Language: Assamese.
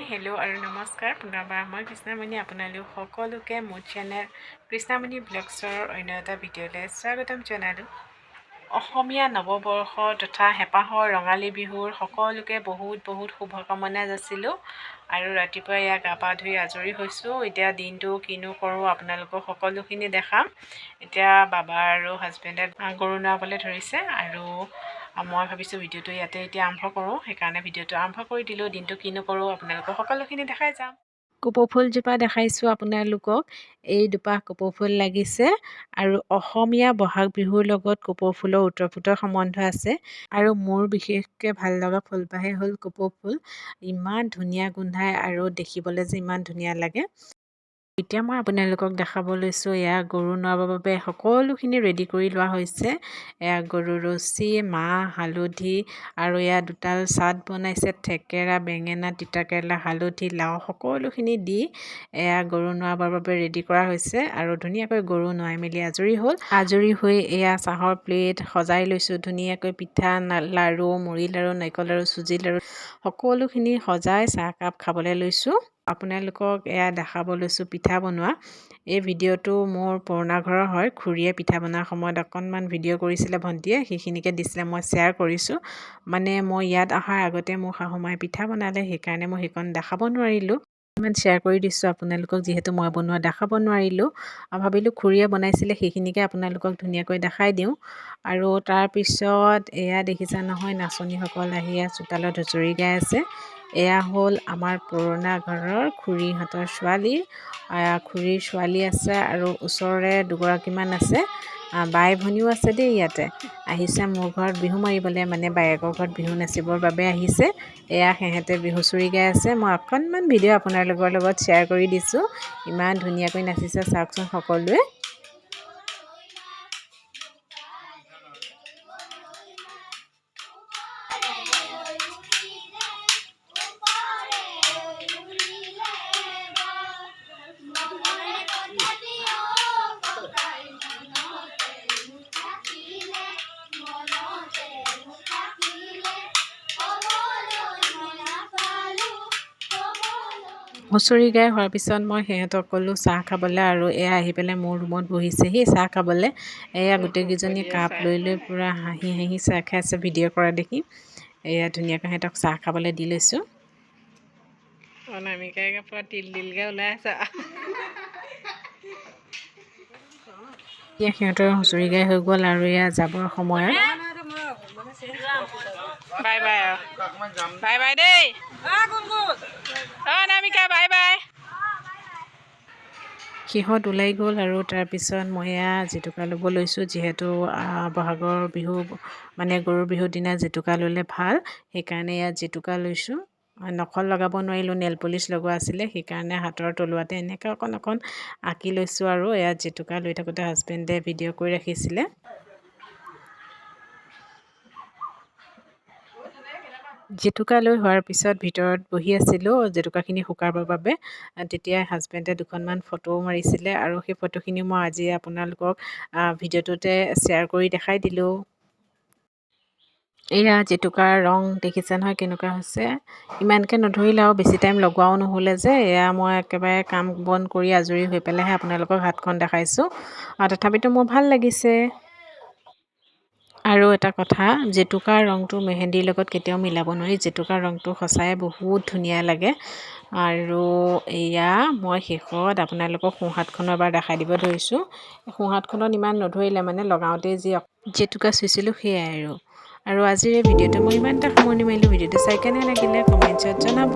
হেল্ল' আৰু নমস্কাৰ পুনৰবাৰ মই কৃষ্ণামণি আপোনালোক সকলোকে মোৰ চেনেল কৃষ্ণামণি ব্লগছৰ অন্য এটা ভিডিঅ'লৈ স্বাগতম জনালোঁ। অসমীয়া নৱবৰ্ষ তথা হেঁপাহৰ ৰঙালী বিহুৰ সকলোকে বহুত শুভকামনা যাচিলোঁ। আৰু ৰাতিপুৱা এয়া গা পা ধুই আজৰি হৈছোঁ। এতিয়া দিনটো কিনো কৰোঁ আপোনালোকক সকলোখিনি দেখাম। এতিয়া বাবা আৰু হাজবেণ্ডে গৰু নোৱাবলৈ ধৰিছে আৰু মই ভাবিছোঁ ভিডিঅ'টো ইয়াতে এতিয়া আৰম্ভ কৰোঁ। সেইকাৰণে ভিডিঅ'টো আৰম্ভ কৰি দিলোঁ। দিনটো কিনো কৰোঁ আপোনালোকক সকলোখিনি দেখাই যাম। কপৌ ফুলজোপা দেখাইছোঁ আপোনালোকক। এই দুপাহ কপৌ ফুল লাগিছে আৰু অসমীয়া বহাগ বিহুৰ লগত কপৌ ফুলৰ ওতঃপ্ৰোত সম্বন্ধ আছে। আৰু মোৰ বিশেষকৈ ভাল লগা ফুলপাহে হ'ল কপৌ ফুল। ইমান ধুনীয়া গোন্ধায় আৰু দেখিবলৈ যে ইমান ধুনীয়া লাগে। এতিয়া মই আপোনালোকক দেখাব লৈছোঁ এয়া গৰু নোৱাবৰ বাবে সকলোখিনি ৰেডি কৰি লোৱা হৈছে। এয়া গৰুৰ ৰছী, মাহ, হালধি আৰু এয়া দুটাল চাট বনাইছে। থেকেৰা, বেঙেনা, তিতাকেৰেলা, হালধি, লাও সকলোখিনি দি এয়া গৰু নোৱাবৰ বাবে ৰেডি কৰা হৈছে আৰু ধুনীয়াকৈ গৰু নোৱাই মেলি আজৰি হ'ল। আজৰি হৈ এয়া চাহৰ প্লেট সজাই লৈছোঁ ধুনীয়াকৈ। পিঠা, লাড়ু, মুড়ি লাড়ু, নাৰিকল লাড়ু, চুজি লাড়ু সকলোখিনি সজাই চাহকাপ খাবলৈ লৈছোঁ। আপোনালোকক এয়া দেখাব লৈছোঁ পিঠা বনোৱা। এই ভিডিঅ'টো মোৰ পুৰণা ঘৰৰ হয়। খুৰীয়ে পিঠা বনোৱাৰ সময়ত অকণমান ভিডিঅ' কৰিছিলে ভণ্টিয়ে, সেইখিনিকে দিছিলে, মই শ্বেয়াৰ কৰিছোঁ। মানে মই ইয়াত অহাৰ আগতে মোৰ শাহুমাই পিঠা বনালে, সেইকাৰণে মই সেইকণ দেখাব নোৱাৰিলোঁ। ইমান শ্বেয়াৰ কৰি দিছোঁ আপোনালোকক, যিহেতু মই বনোৱা দেখাব নোৱাৰিলোঁ। ভাবিলোঁ খুৰীয়ে বনাইছিলে সেইখিনিকে আপোনালোকক ধুনীয়াকৈ দেখাই দিওঁ। আৰু তাৰপিছত এয়া দেখিছা নহয়, নাচনীসকল আহি চোতালত হুঁচৰি গাই আছে। এয়া হ'ল আমাৰ পুৰণা ঘৰৰ খুৰীহঁতৰ ছোৱালী। খুৰীৰ ছোৱালী আছে আৰু ওচৰৰে দুগৰাকীমান আছে। বাই ভনীও আছে দেই। ইয়াতে আহিছে মোৰ ঘৰত বিহু মাৰিবলৈ, মানে বায়েকৰ ঘৰত বিহু নাচিবৰ বাবে আহিছে। এয়া সিহঁতে হুঁচৰি গাই আছে। মই অকণমান ভিডিঅ' আপোনালোকৰ লগত শ্বেয়াৰ কৰি দিছোঁ। ইমান ধুনীয়াকৈ নাচিছে চাওকচোন সকলোৱে। হুঁচৰি গাই হোৱাৰ পিছত মই সিহঁতক ক'লোঁ চাহ খাবলৈ, আৰু এয়া আহি পেলাই মোৰ ৰুমত বহিছেহি চাহ খাবলৈ। এয়া গোটেইকেইজনী কাপ লৈ পূৰা হাঁহি চাহ খাই আছে ভিডিঅ' কৰা দেখি। এয়া ধুনীয়াকৈ সিহঁতক চাহ খাবলৈ দি লৈছোঁ। অনামিকাই পূৰা তিলকৈ ওলাই আছে। এতিয়া সিহঁতৰ হুঁচৰি গাই হৈ গ'ল আৰু এয়া যাবৰ সময়ত বাই বাই বাই বাই দেই। Anamika bye bye. সিহঁত ওলাই গ'ল আৰু তাৰপিছত মই এয়া জেতুকা ল'ব লৈছোঁ। যিহেতু বহাগৰ বিহু মানে গৰুৰ বিহুৰ দিনা জেতুকা ল'লে ভাল, সেইকাৰণে ইয়াত জেতুকা লৈছোঁ। নখত লগাব নোৱাৰিলোঁ, নেল পলিচ লগোৱা আছিলে, সেইকাৰণে হাতৰ তলুৱাতে এনেকৈ অকণ আঁকি লৈছোঁ। আৰু ইয়াত জেতুকা লৈ থাকোঁতে হাজবেণ্ডে ভিডিঅ' কৰি ৰাখিছিলে। জেতুকা লৈ হোৱাৰ পিছত ভিতৰত বহি আছিলোঁ জেতুকাখিনি শুকাবৰ বাবে। তেতিয়া হাজবেণ্ডে দুখনমান ফটোও মাৰিছিলে আৰু সেই ফটোখিনি মই আজি আপোনালোকক ভিডিঅ'টোতে শ্বেয়াৰ কৰি দেখাই দিলোঁ। এয়া জেতুকাৰ ৰং দেখিছে নহয় কেনেকুৱা হৈছে। ইমানকৈ নধৰিলে আৰু বেছি টাইম লগোৱাও নহ'লে যে। এয়া মই একেবাৰে কাম বন কৰি আজৰি হৈ পেলাইহে আপোনালোকক হাতখন দেখাইছোঁ। তথাপিতো মোৰ ভাল লাগিছে। আৰু এটা কথা, জেতুকাৰ ৰংটো মেহেন্দিৰ লগত কেতিয়াও মিলাব নোৱাৰি। জেতুকাৰ ৰংটো সঁচাই বহুত ধুনীয়া লাগে। আৰু এয়া মই শেষত আপোনালোকক সোঁহাতখনো এবাৰ দেখাই দিব ধৰিছোঁ। সোঁহাতখনত ইমান নধৰিলে, মানে লগাওঁতেই যি জেতুকা চুইছিলোঁ সেয়াই আৰু আজিৰ এই ভিডিঅ'টো মই ইমানটা সামৰণি মাৰিলোঁ। ভিডিঅ'টো চাই কেনে লাগিলে কমেণ্টছত জনাব।